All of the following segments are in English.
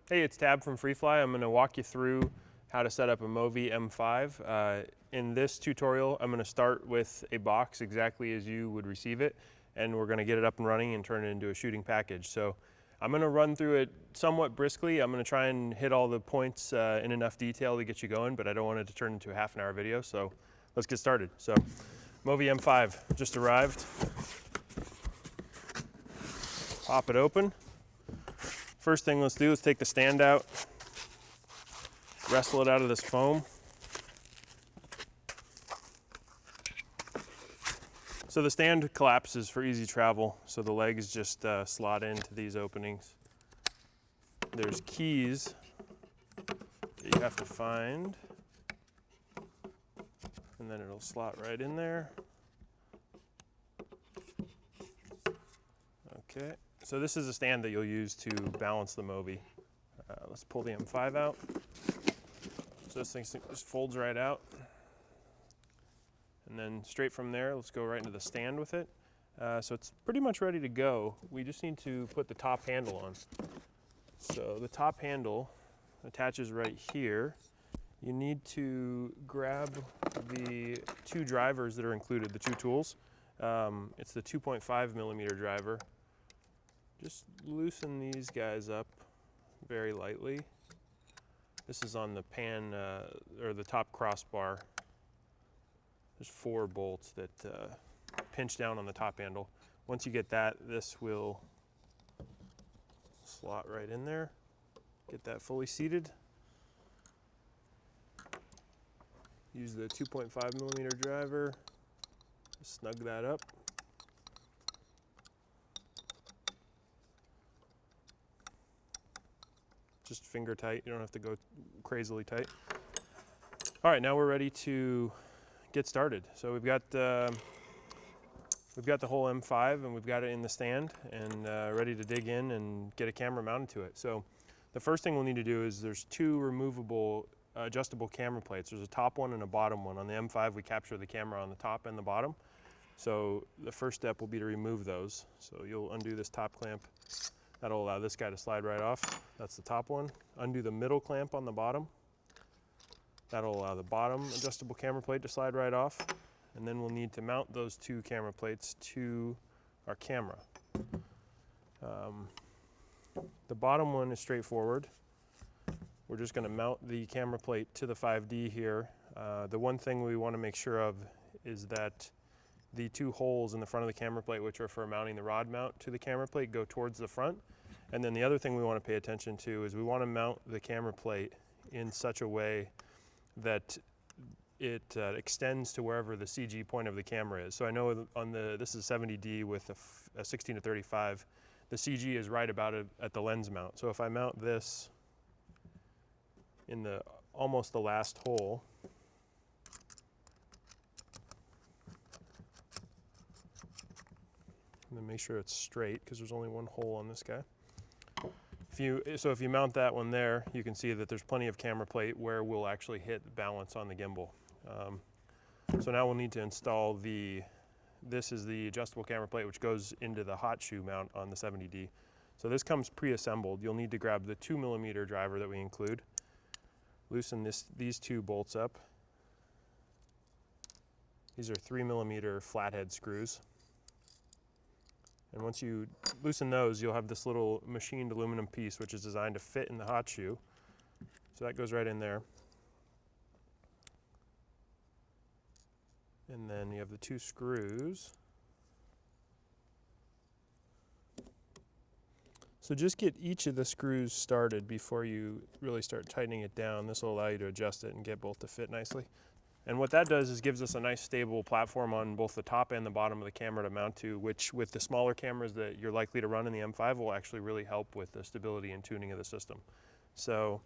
Hey, it's Tab from Freefly. I'm going to walk you through how to set up a MōVI M5. In this tutorial, I'm going to start with a box exactly as you would receive it, and we're going to get it up and running and turn it into a shooting package. So I'm going to run through it somewhat briskly. I'm going to try and hit all the points in enough detail to get you going, but I don't want it to turn into a half-an-hour video, so let's get started. So MōVI M5 just arrived. Pop it open. First thing let's do is take the stand out, wrestle it out of this foam. So the stand collapses for easy travel, so the legs just slot into these openings. There's keys that you have to find, and then it'll slot right in there. Okay. So this is a stand that you'll use to balance the MōVI. Let's pull the M5 out. So this thing just folds right out. And then straight from there, let's go right into the stand with it. So it's pretty much ready to go. We just need to put the top handle on. So the top handle attaches right here. You need to grab the two drivers that are included, the two tools. It's the 2.5 millimeter driver. Just loosen these guys up very lightly. This is on the pan, or the top crossbar. There's 4 bolts that pinch down on the top handle. Once you get that, this will slot right in there. Get that fully seated. Use the 2.5 millimeter driver. Snug that up. Just finger tight, you don't have to go crazily tight. All right, now we're ready to get started. So we've got the whole M5 and we've got it in the stand and ready to dig in and get a camera mounted to it. So the first thing we'll need to do is there's 2 removable adjustable camera plates. There's a top one and a bottom one. On the M5 we capture the camera on the top and the bottom. So the first step will be to remove those. So you'll undo this top clamp. That'll allow this guy to slide right off. That's the top one. Undo the middle clamp on the bottom. That'll allow the bottom adjustable camera plate to slide right off. And then we'll need to mount those 2 camera plates to our camera. The bottom one is straightforward. We're just going to mount the camera plate to the 5D here. The one thing we want to make sure of is that the 2 holes in the front of the camera plate, which are for mounting the rod mount to the camera plate, go towards the front. And then the other thing we want to pay attention to is we want to mount the camera plate in such a way that it extends to wherever the CG point of the camera is. So I know on this is 70D with a 16 to 35, the CG is right about at the lens mount. So if I mount this in almost the last hole, and then make sure it's straight because there's only one hole on this guy. If you mount that one there, you can see that there's plenty of camera plate where we'll actually hit balance on the gimbal. So now we'll need to install this is the adjustable camera plate which goes into the hot shoe mount on the 70D. So this comes pre-assembled. You'll need to grab the 2 millimeter driver that we include. Loosen these 2 bolts up. These are 3 millimeter flathead screws. And once you loosen those, you'll have this little machined aluminum piece which is designed to fit in the hot shoe. So that goes right in there. And then you have the 2 screws. So just get each of the screws started before you really start tightening it down. This will allow you to adjust it and get both to fit nicely. And what that does is gives us a nice stable platform on both the top and the bottom of the camera to mount to, which with the smaller cameras that you're likely to run in the M5 will actually really help with the stability and tuning of the system. So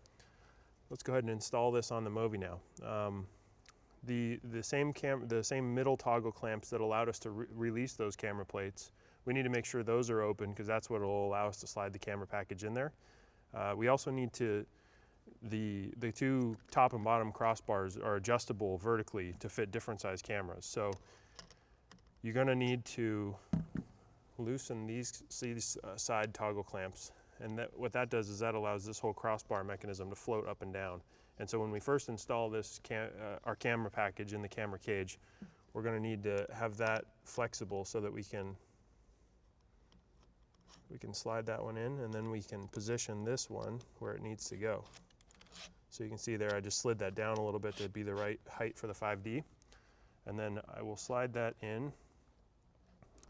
let's go ahead and install this on the MōVI now. The same middle toggle clamps that allowed us to release those camera plates, we need to make sure those are open because that's what will allow us to slide the camera package in there. We also need to the 2 top and bottom crossbars are adjustable vertically to fit different size cameras. So you're going to need to loosen these side toggle clamps And what that does is that allows this whole crossbar mechanism to float up and down. And so when we first install this our camera package in the camera cage, we're going to need to have that flexible so that we can slide that one in, and then we can position this one where it needs to go. So you can see there I just slid that down a little bit to be the right height for the 5D. And then I will slide that in.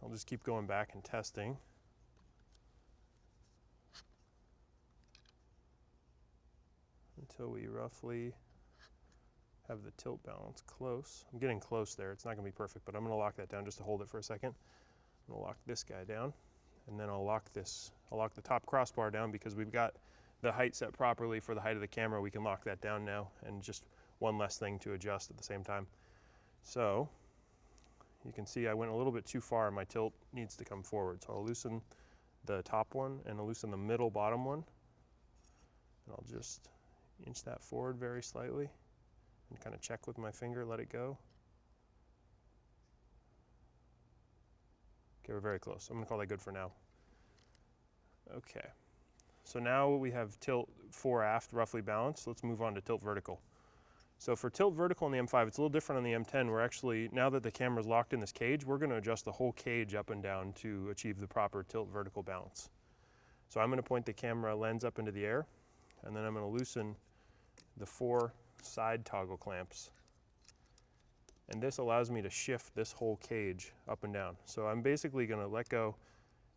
I'll just keep going back and testing. Until we roughly have the tilt balance close. I'm getting close there. It's not going to be perfect, but I'm going to lock that down just to hold it for a second. I'm going to lock this guy down, and then I'll lock the top crossbar down because we've got the height set properly for the height of the camera. We can lock that down now, and just one less thing to adjust at the same time. So you can see I went a little bit too far, and my tilt needs to come forward. So I'll loosen the top one, and I'll loosen the middle bottom one, and I'll just inch that forward very slightly and kind of check with my finger, let it go. Okay, we're very close. I'm going to call that good for now. Okay, so now we have tilt fore aft roughly balanced. Let's move on to tilt vertical. So for tilt vertical in the M5, it's a little different on the M10. We're actually, now that the camera's locked in this cage, we're going to adjust the whole cage up and down to achieve the proper tilt vertical balance. So I'm going to point the camera lens up into the air, and then I'm going to loosen the 4 side toggle clamps. And this allows me to shift this whole cage up and down. So I'm basically going to let go.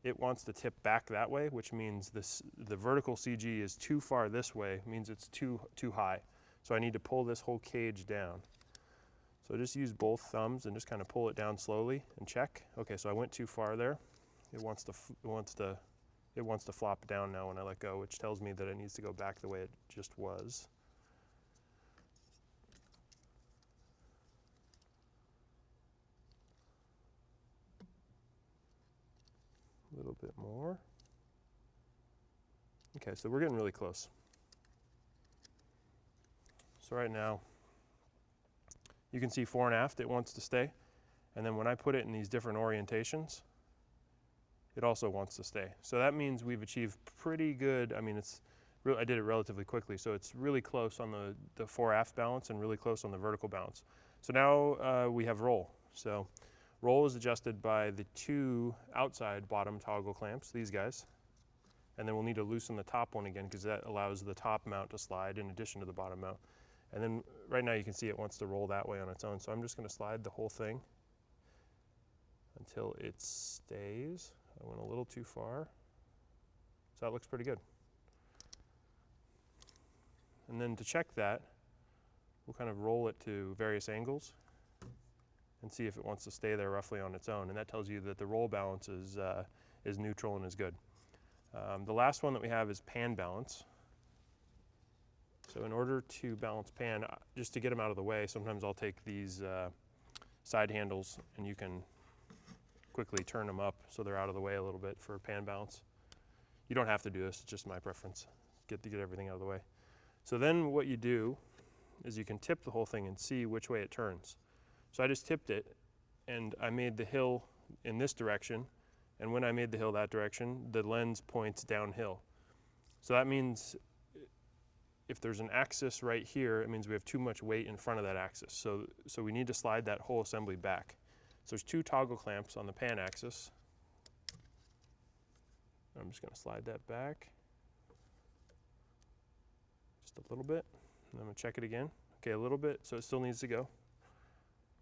It wants to tip back that way, which means the vertical CG is too far this way, means it's too high. So I need to pull this whole cage down. So just use both thumbs and just kind of pull it down slowly and check. Okay, so I went too far there. It wants to flop down now when I let go, which tells me that it needs to go back the way it just was. A little bit more. Okay, so we're getting really close. So right now, you can see fore and aft, it wants to stay. And then when I put it in these different orientations, it also wants to stay. So that means we've achieved pretty good, I mean, I did it relatively quickly, so it's really close on the fore aft balance and really close on the vertical balance. So now we have roll. So roll is adjusted by the 2 outside bottom toggle clamps, these guys. And then we'll need to loosen the top one again because that allows the top mount to slide in addition to the bottom mount. And then right now you can see it wants to roll that way on its own. So I'm just going to slide the whole thing until it stays. I went a little too far. So that looks pretty good. And then to check that, we'll kind of roll it to various angles and see if it wants to stay there roughly on its own. And that tells you that the roll balance is neutral and is good. The last one that we have is pan balance. So in order to balance pan, just to get them out of the way, sometimes I'll take these side handles and you can quickly turn them up so they're out of the way a little bit for pan balance. You don't have to do this, it's just my preference, to get everything out of the way. So then what you do is you can tip the whole thing and see which way it turns. So I just tipped it and I made the hill in this direction, and when I made the hill that direction, the lens points downhill. So that means if there's an axis right here, it means we have too much weight in front of that axis. So we need to slide that whole assembly back. So there's 2 toggle clamps on the pan axis. I'm just going to slide that back just a little bit, and I'm going to check it again. Okay, a little bit, so it still needs to go.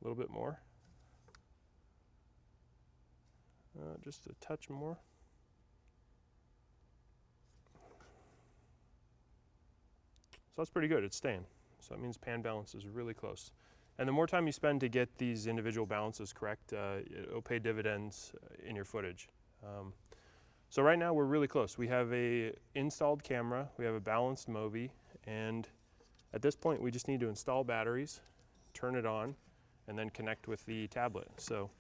A little bit more. Just a touch more. So that's pretty good, it's staying. So that means pan balance is really close. And the more time you spend to get these individual balances correct, it'll pay dividends in your footage. So right now we're really close. We have a installed camera, we have a balanced MōVI, and at this point we just need to install batteries, turn it on, and then connect with the tablet. So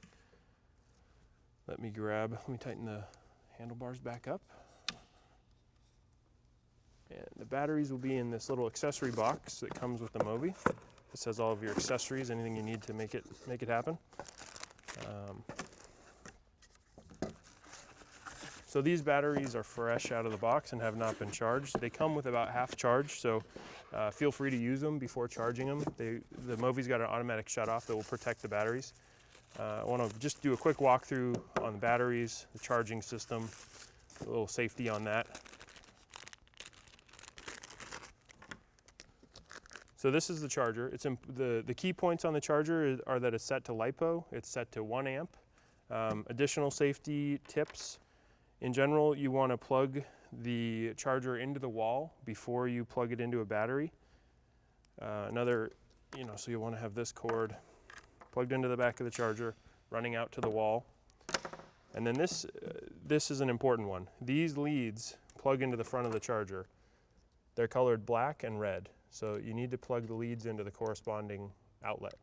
let me tighten the handlebars back up. And the batteries will be in this little accessory box that comes with the MōVI. This has all of your accessories, anything you need to make it happen. So these batteries are fresh out of the box and have not been charged. They come with about half charge, so feel free to use them before charging them. The MōVI's got an automatic shut-off that will protect the batteries. I want to just do a quick walkthrough on the batteries, the charging system, a little safety on that. So this is the charger. The key points on the charger are that it's set to LiPo, it's set to 1 amp. Additional safety tips. In general, you want to plug the charger into the wall before you plug it into a battery. So you want to have this cord plugged into the back of the charger, running out to the wall. And then this is an important one. These leads plug into the front of the charger. They're colored black and red, so you need to plug the leads into the corresponding outlet.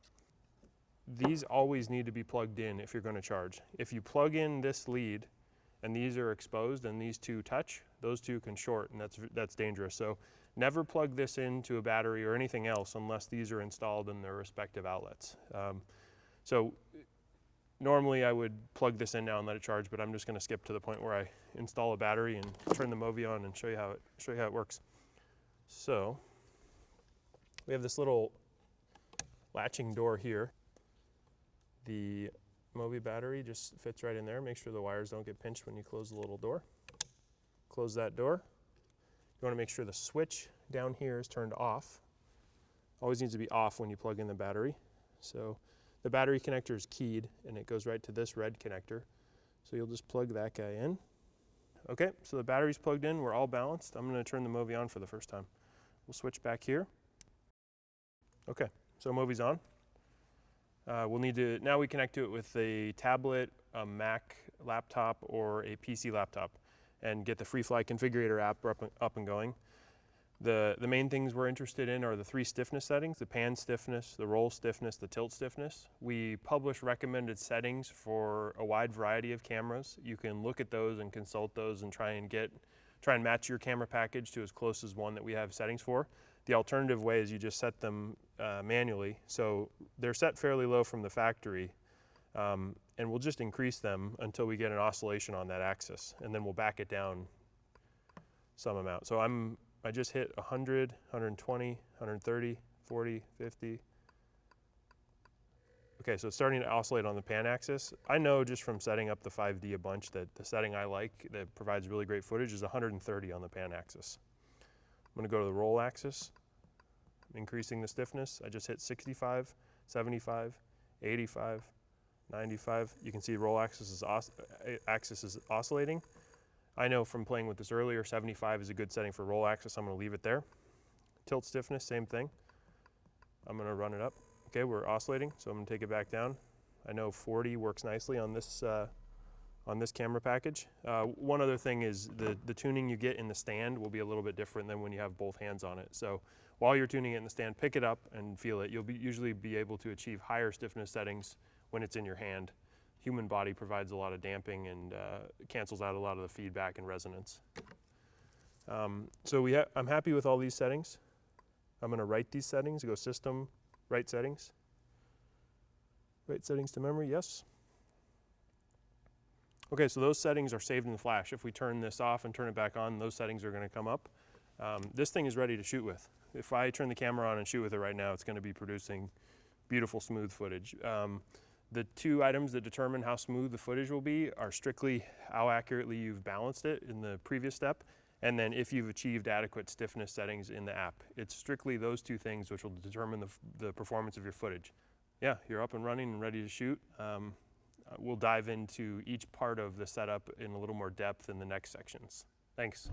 These always need to be plugged in if you're going to charge. If you plug in this lead and these are exposed and these two touch, those two can short, and that's dangerous. So never plug this into a battery or anything else unless these are installed in their respective outlets. So normally I would plug this in now and let it charge, but I'm just going to skip to the point where I install a battery and turn the MōVI on and show you how it works. So we have this little latching door here. The MōVI battery just fits right in there. Make sure the wires don't get pinched when you close the little door. Close that door. You want to make sure the switch down here is turned off. Always needs to be off when you plug in the battery. So the battery connector is keyed and it goes right to this red connector. So you'll just plug that guy in. Okay, so the battery's plugged in, we're all balanced. I'm going to turn the MōVI on for the first time. We'll switch back here. Okay, so MōVI's on. Now we connect to it with a tablet, a Mac laptop, or a PC laptop and get the Freefly Configurator app up and going. The main things we're interested in are the 3 stiffness settings: the pan stiffness, the roll stiffness, the tilt stiffness. We publish recommended settings for a wide variety of cameras. You can look at those and consult those and try and match your camera package to as close as one that we have settings for. The alternative way is you just set them manually. So they're set fairly low from the factory, and we'll just increase them until we get an oscillation on that axis, and then we'll back it down some amount. So I just hit 100, 120, 130, 40, 50. Okay, so it's starting to oscillate on the pan axis. I know just from setting up the 5D a bunch that the setting I like that provides really great footage is 130 on the pan axis. I'm going to go to the roll axis, increasing the stiffness. I just hit 65, 75, 85, 95. You can see roll axis is oscillating. I know from playing with this earlier, 75 is a good setting for roll axis. I'm going to leave it there. Tilt stiffness, same thing. I'm going to run it up. Okay, we're oscillating, so I'm going to take it back down. I know 40 works nicely on this camera package. One other thing is the tuning you get in the stand will be a little bit different than when you have both hands on it. So while you're tuning it in the stand, pick it up and feel it. You'll usually be able to achieve higher stiffness settings when it's in your hand. Human body provides a lot of damping and cancels out a lot of the feedback and resonance. I'm happy with all these settings. I'm going to write these settings, go System, Write Settings. Write settings to memory, yes. Okay, so those settings are saved in the flash. If we turn this off and turn it back on, those settings are going to come up. This thing is ready to shoot with. If I turn the camera on and shoot with it right now, it's going to be producing beautiful, smooth footage. The 2 items that determine how smooth the footage will be are strictly how accurately you've balanced it in the previous step, and then if you've achieved adequate stiffness settings in the app. It's strictly those 2 things which will determine the performance of your footage. Yeah, you're up and running and ready to shoot. We'll dive into each part of the setup in a little more depth in the next sections. Thanks.